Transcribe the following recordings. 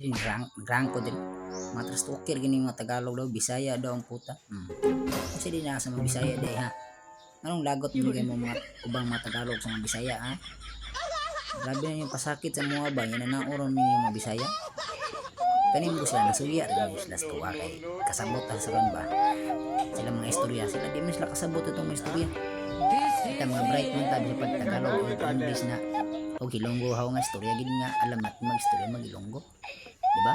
Din rank ko din. Mga trastoker gini mga Tagalog daw, Bisaya daw ang puta. Kasi di na sa mga Bisaya day ha. Anong lagot mo mo mga ubang mga Tagalog sa mga Bisaya ha? Grabe na yung pasakit sa mga ba, yan na nauron ninyo mga Bisaya. Kanin mo sila nasuya, rin sila sa tuwa kay kasabot sa ron ba. Sila mga istorya, sila di mo sila kasabot itong mga istorya. Kita mga bright man tabi sa pagtagalog ang English na o Ilonggo haw nga istorya gid nga alamat mag-istorya mag-Ilonggo. Di ba?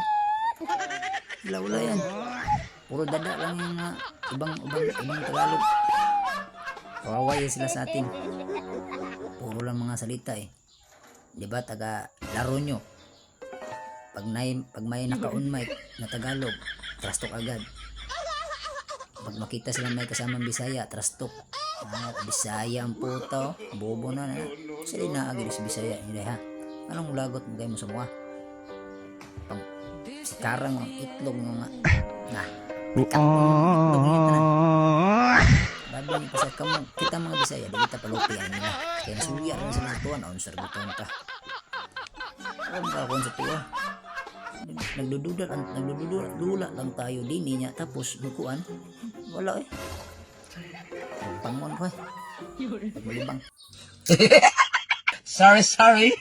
Wala yan. Puro dada lang yung ibang Tagalog. Kawawa yan sila sa atin. Puro lang mga salita eh. Di ba? Taga laro nyo. Pag may naka-on mic na Tagalog, trastok agad. Pag makita sila may kasamang Bisaya, trastok. Bisaya ang puto, bobo na. Sila naagil sa Bisaya. Hindi ha. Anong lagot mo kayo mo sa mga? Pang sikarang ang itlog mo nga. Babi niyo pa sa kamo. Kita mga Bisaya, di kita palupian nila. Kaya nasuya rin sila sa tuwan. Ang sargutan ka. Alam ka kung sa tuwa. Nagdudula lang tayo din niya. Tapos, nukuan. Wala eh. Pangon ko eh. Malibang. Sorry.